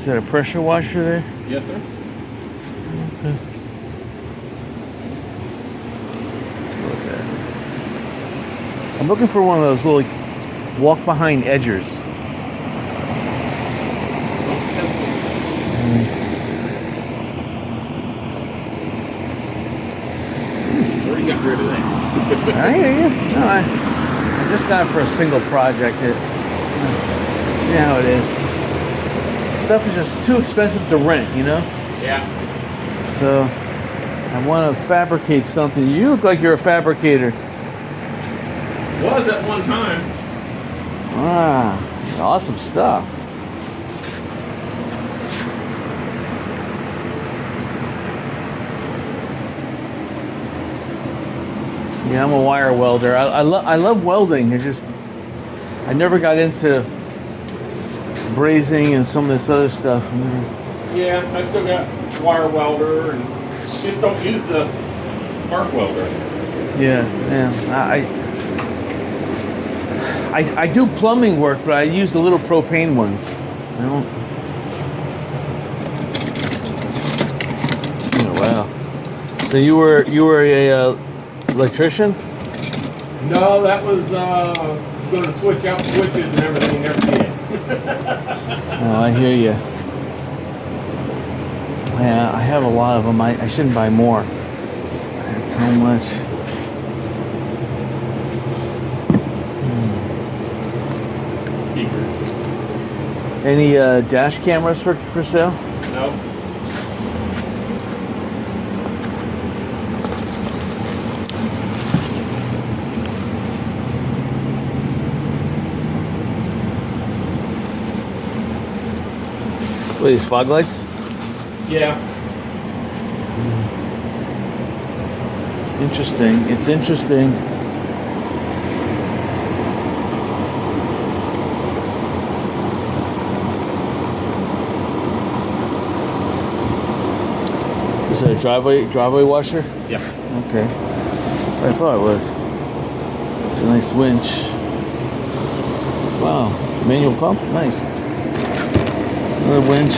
that a pressure washer there? Yes, sir. Okay. Let's look at it. I'm looking for one of those little walk behind edgers. Already got rid of that. I hear you. No, I just got it for a single project. It's, you know how it is. Stuff is just too expensive to rent, you know? Yeah. So I want to fabricate something. You look like you're a fabricator. Was at one time. Ah, awesome stuff. Yeah, I'm a wire welder. I love welding. I never got into brazing and some of this other stuff. Yeah, I still got wire welder and just don't use the arc welder. Yeah. I do plumbing work, but I use the little propane ones. I don't. Oh, wow. So you were a electrician? No, that was going to switch out switches and everything. Never did. Oh, I hear you. Yeah, I have a lot of them. I shouldn't buy more. I have so much. Speakers. Any dash cameras for sale? No. What are these, fog lights? Yeah. It's interesting. It's interesting. Is that a driveway washer? Yeah. Okay. So I thought it was. It's a nice winch. Wow. Manual pump? Nice. Another winch.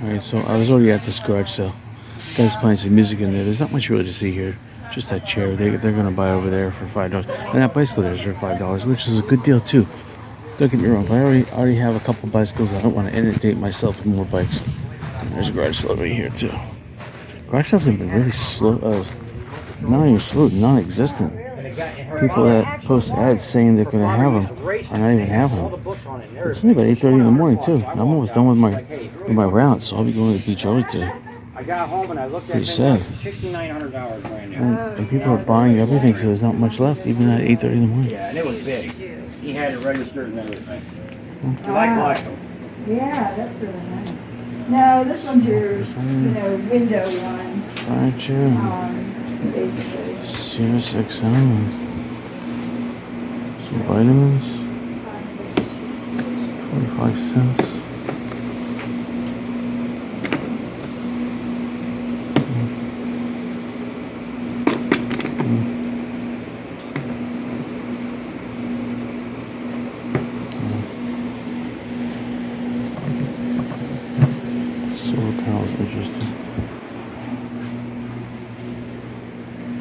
Alright, so I was already at this garage sale. Guys playing some music in there. There's not much really to see here. Just that chair. They're gonna buy over there for $5. And that bicycle there's for $5, which is a good deal too. Don't get me wrong, but I already have a couple bicycles. I don't want to inundate myself with more bikes. And there's a garage sale right here too. Garage sales have been really slow. Not even slow, non-existent. People that post ads saying they're gonna have them are not even having them. It's only about 8:30 in the morning too. I'm almost done with my route, so I'll be going to the beach early today. I got home and I looked at Pretty sad. $6,900 brand new. And people are buying everything, so there's not much left, even at 8:30 in the morning. Yeah, and it was big. He had it registered and everything. I collect them. Yeah, that's really nice. No, this one's your, window one, Furniture, basically. Sirius XM, some vitamins, 25 cents. Solar panels, interesting.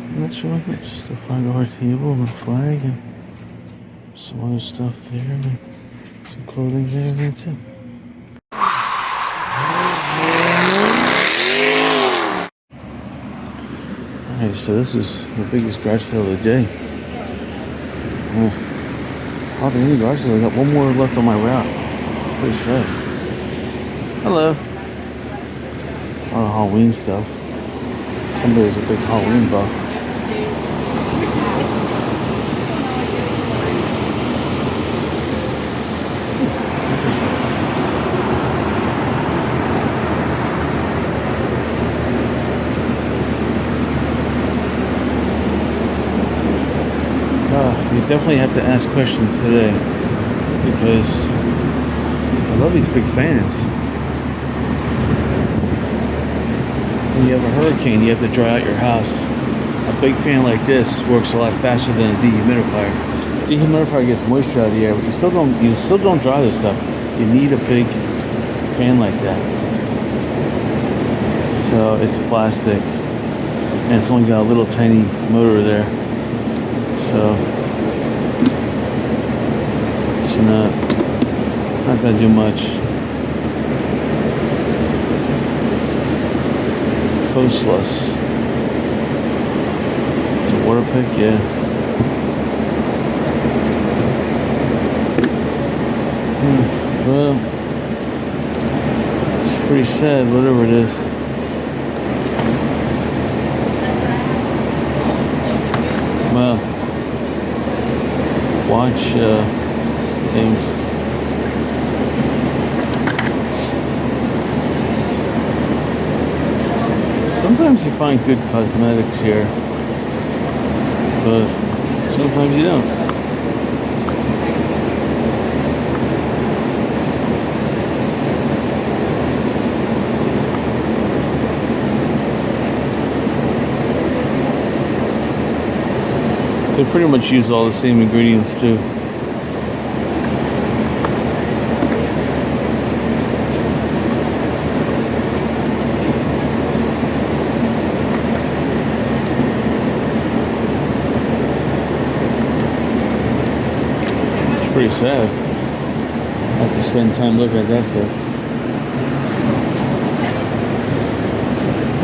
And that's really it. Just a $5 table and a flag and some other stuff there and some clothing there, and that's it. Alright, so this is the biggest garage sale of the day. Hardly any garage sales. I got one more left on my route. It's pretty sad. Hello. A lot of Halloween stuff. Somebody's a big Halloween buff. Interesting. definitely have to ask questions today because I love these big fans. When you have a hurricane, you have to dry out your house. A big fan like this works a lot faster than a dehumidifier. Dehumidifier gets moisture out of the air, but you still don't dry this stuff. You need a big fan like that. So it's plastic, and it's only got a little tiny motor there. So it's not gonna do much. Coastless. It's a water pick, yeah. Well, it's pretty sad, whatever it is. Well, watch things. Sometimes you find good cosmetics here, but sometimes you don't. They pretty much use all the same ingredients too. It's pretty sad. I have to spend time looking at that stuff.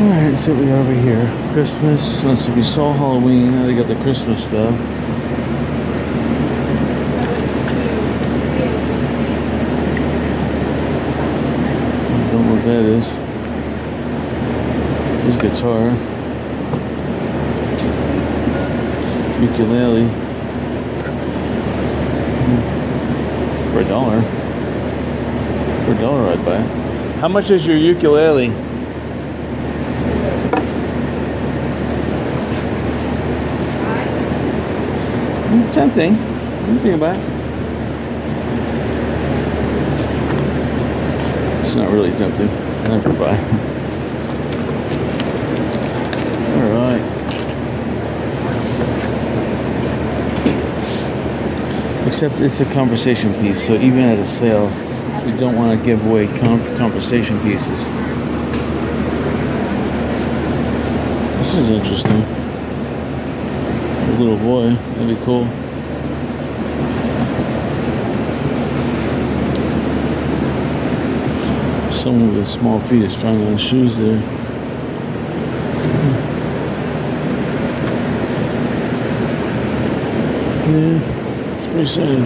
Alright, so we got over here. Christmas. Let's see, we saw Halloween. Now they got the Christmas stuff. I don't know what that is. There's guitar. Ukulele. For $1. For $1 I'd buy it. How much is your ukulele? Tempting. What do you think about it? It's not really tempting. Never buy. Alright. Except it's a conversation piece, so even at a sale, you don't want to give away conversation pieces. This is interesting. A little boy, that'd be cool. Someone with small feet is trying on shoes there. Yeah, it's pretty sad.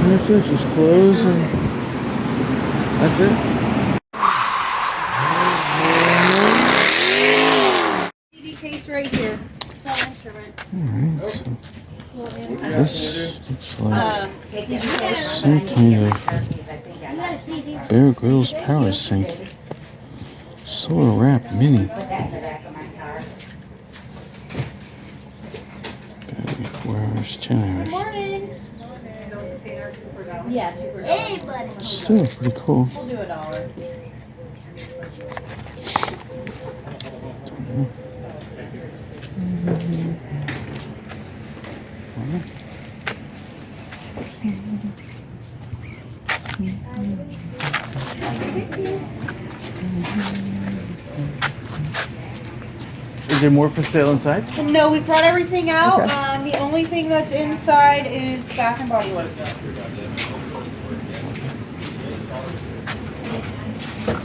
That's it, just close and that's it. CD case right here. Alright, so this looks like some kind of Bear Grylls power sink. Solar wrap mini. Where's 10 hours? Morning. Yeah, 2 for $1. Still pretty cool. We'll do $1. Is there more for sale inside? No, we've brought everything out. Okay. The only thing that's inside is Bath and Body Works.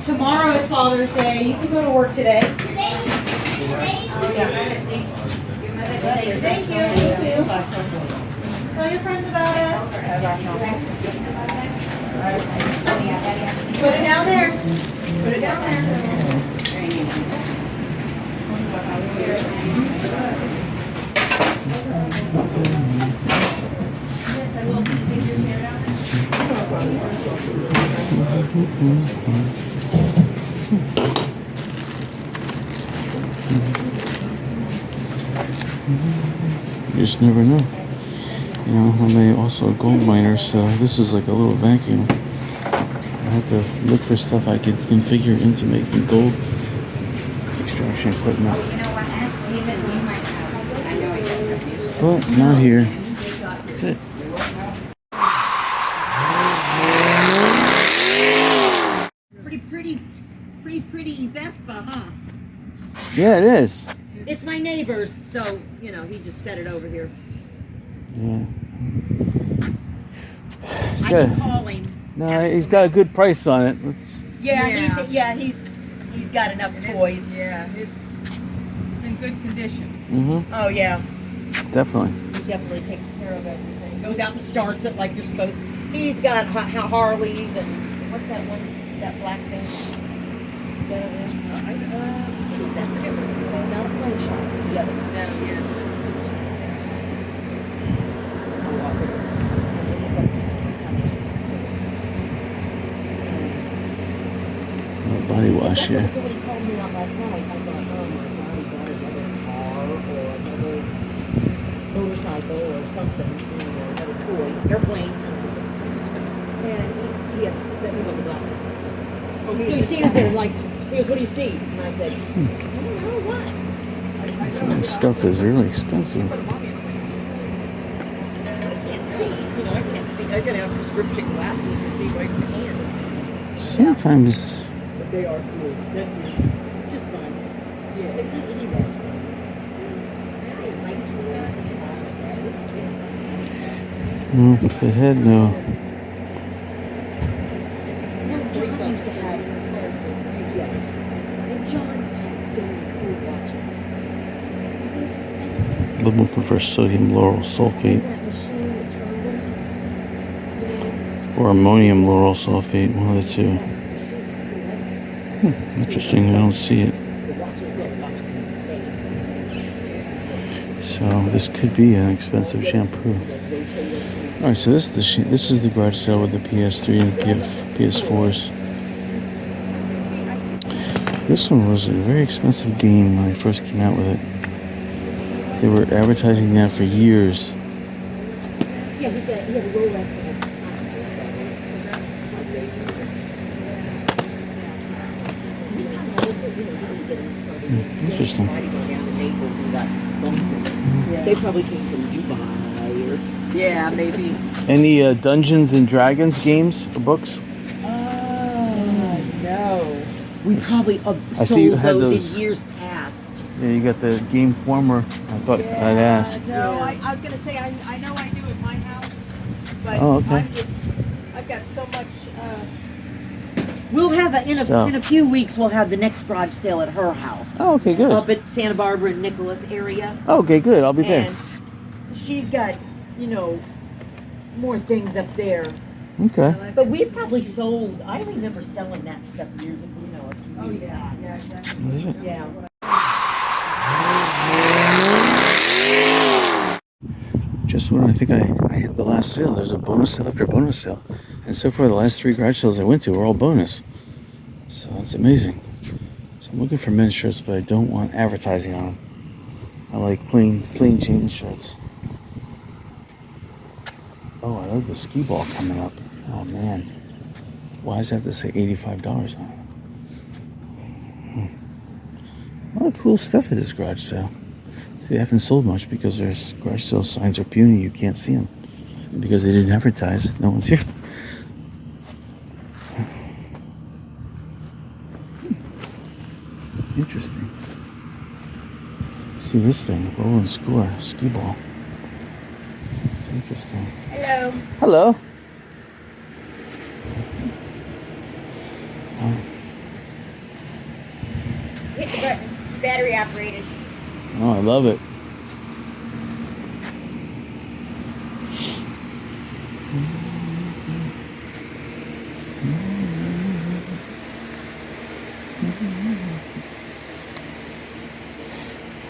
Tomorrow is Father's Day. You can go to work today. Thank you. Tell your friends about us. Put it down there. Put it down there. Yes, I will. Can you take your hair down there? You just never know. You know, I'm also a gold miner, so this is like a little vacuum. I have to look for stuff I could configure into making gold extraction equipment. You know what? Ask Steven. He might have. I know he doesn't use it. But not here. That's it. Pretty Vespa, huh? Yeah, it is. It's my neighbor's, so, you know, he just set it over here. Yeah. I can call him. No, he's got a good price on it. He's got enough toys. It's in good condition. Mm-hmm. Oh, yeah. Definitely. He definitely takes care of everything. Goes out and starts it like you're supposed to. He's got Harleys and what's that one, that black thing? What is that? Forget what it's called. It's not a slingshot. It's the other one. Body wash here. That's what somebody called me out last night. I thought, oh my God, he got another car or another motorcycle or something, you know, another toy, airplane. And he had the glasses. So he stands there and like, he goes, what do you see? And I said, I don't know what. Some of this stuff is really expensive. I can't see. You know, I can't see. I gotta have prescription glasses to see right in the hand. Sometimes. But they are cool. That's neat. Just fun. Yeah. He loves fun. He's 19 years old. No, if it had no. Well, John used to have and John had so many cool watches. Those was nice. Little prefer sodium lauryl sulfate That machine that turned them. or ammonium lauryl sulfate, one of the two. Interesting, I don't see it. So this could be an expensive shampoo. All right, so this is the garage sale with the PS3 and the PS4s. This one was a very expensive game when they first came out with it. They were advertising that for years. Yeah, he had a Rolex in it. Interesting. They probably came from Dubai or Yeah, maybe. Any Dungeons and Dragons games or books? no. We probably I see you sold had those those. in years past. Yeah, you got the Game Informer. I thought I'd ask. No, I was gonna say I know I do at my house, but Oh, okay. I've got so much. We'll have in So- a few weeks. We'll have the next garage sale at her house, Oh, okay, good. up at Santa Barbara and Nicholas area. Oh, okay, good. I'll be there. And she's got, you know, more things up there. Okay. But we probably sold. I remember selling that stuff years ago. You know, a few years back. Exactly. Is it? Yeah. Just when I think I hit the last sale, there's a bonus sale after bonus sale. And so far, the last 3 garage sales I went to were all bonus. So that's amazing. So I'm looking for men's shirts, but I don't want advertising on them. I like plain jean shirts. Oh, I like the skee ball coming up. Oh, man. Why does it have to say $85 on it? A lot of cool stuff at this garage sale. See, they haven't sold much because their garage sale signs are puny. You can't see them. And because they didn't advertise, no one's here. It's interesting. See this thing, roll and score, skee ball. It's interesting. Hello. Hello. Hit the button. It's battery operated. Oh, I love it.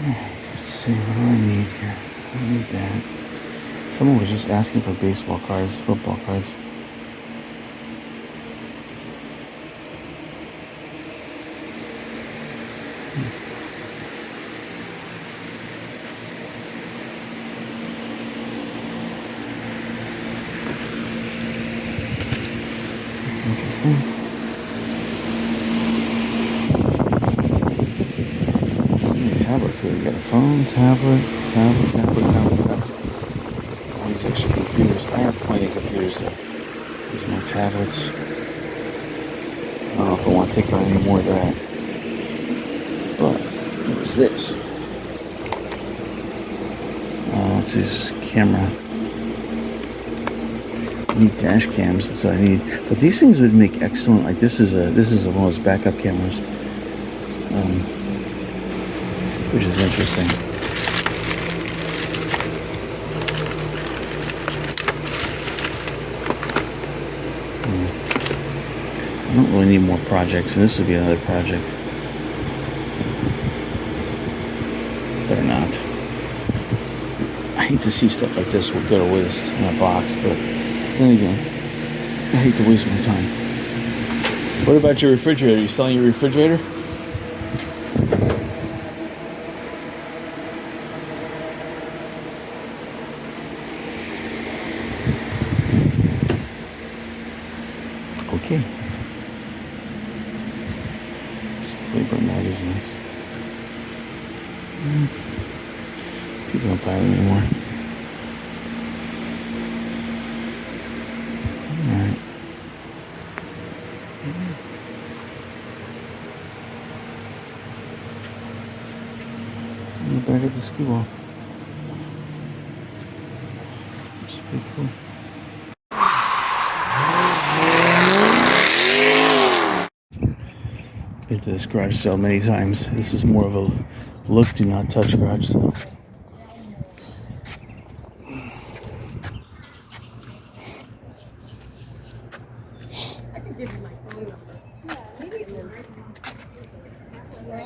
Let's see, what do I need here? I need that. Someone was just asking for baseball cards, football cards. That's interesting. So many tablets here. You got a phone, tablet. All these extra computers. I have plenty of computers though. These more tablets. I don't know if I want to take on any more of that. But what's this? What's this camera? I need dash cams. That's what I need. But these things would make excellent. Like this is one of those backup cameras, which is interesting. I don't really need more projects, and this would be another project. Better not. I hate to see stuff like this will go to waste in a box, but then again, I hate to waste my time. What about your refrigerator? You selling your refrigerator? Okay. Paper magazines. People don't buy them anymore. Alright. Back at the ski wall. Which is pretty cool. Been to this garage sale many times. This is more of a look, do not touch garage sale.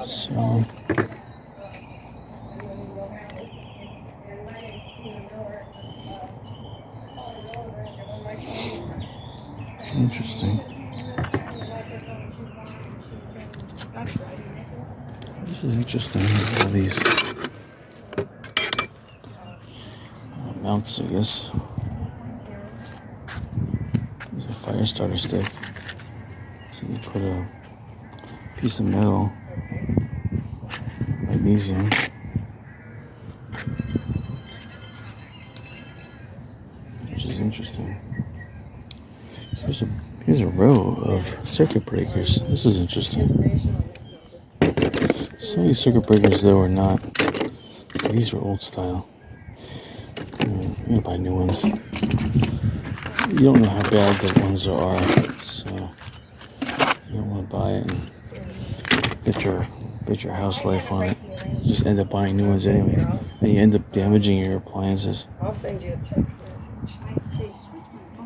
So interesting. This is interesting. All these mounts, I guess. There's a fire starter stick. So you put a piece of metal, magnesium. Which is interesting. Here's a row of circuit breakers. This is interesting. Some of these circuit breakers though are not. These are old style. I'm gonna buy new ones. You don't know how bad the ones are, so you don't want to buy it and bet your house life on it. You just end up buying new ones anyway, and you end up damaging your appliances. I'll send you a text message.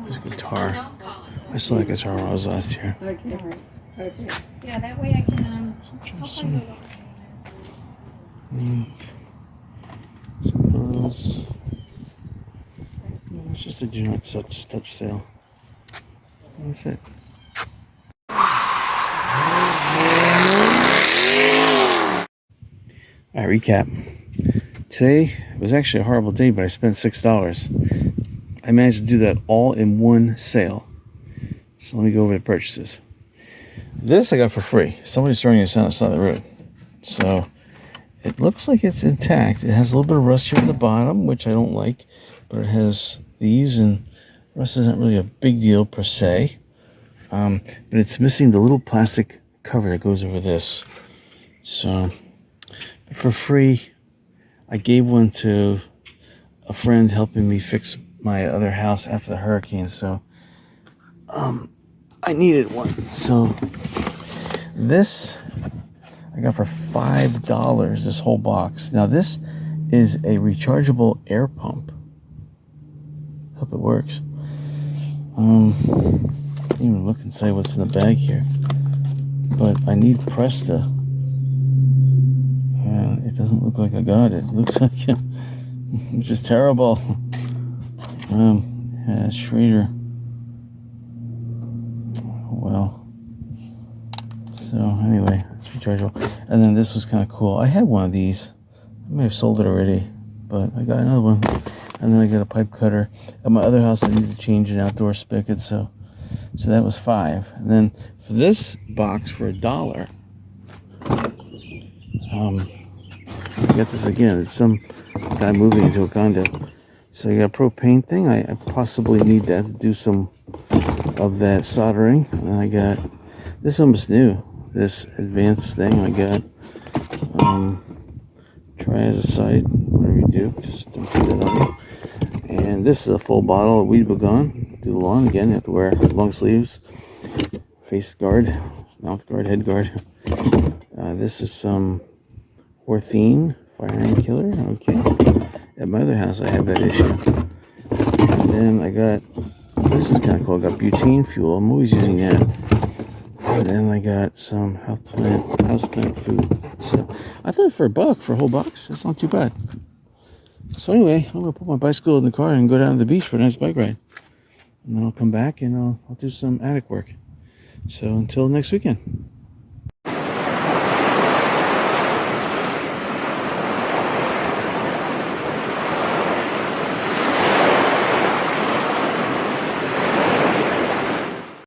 There's a guitar. I saw that guitar when I was last here. Okay. Okay. Yeah, that way I can, I'll find a lot. Some pillows. It's just a do not touch sale. That's it. Alright, recap. Today was actually a horrible day, but I spent $6. I managed to do that all in one sale. So let me go over the purchases. This I got for free. Somebody's throwing this on the side of the road. So it looks like it's intact. It has a little bit of rust here at the bottom, which I don't like, but it has these, and rust isn't really a big deal per se. But it's missing the little plastic cover that goes over this. So for free, I gave one to a friend helping me fix my other house after the hurricane. So I needed one. So this I got for $5, this whole box. Now this is a rechargeable air pump. Hope it works. Didn't even look and say what's in the bag here. But I need Presta. And it doesn't look like I got it. It looks like which is terrible. Yeah, Schrader. Well. So anyway, it's rechargeable. And then this was kind of cool. I had one of these. I may have sold it already, but I got another one. And then I got a pipe cutter. At my other house, I need to change an outdoor spigot, so So that was $5. And then for this box for $1, I got this again. It's some guy moving into a condo. So you got a propane thing. I possibly need that to do some of that soldering. And I got this almost new. This advanced thing I got. Try as a side, whatever you do. Just don't put that on you. And this is a full bottle of Weed Begon. Do the lawn again. You have to wear long sleeves, face guard, mouth guard, head guard. This is some Orthene fire ant killer. Okay. At my other house, I have that issue. And then I got, this is kind of cool. I got butane fuel. I'm always using that. And then I got some houseplant food. So I thought for $1 for a whole box, that's not too bad. So anyway, I'm gonna put my bicycle in the car and go down to the beach for a nice bike ride. And then I'll come back and I'll do some attic work. So until next weekend.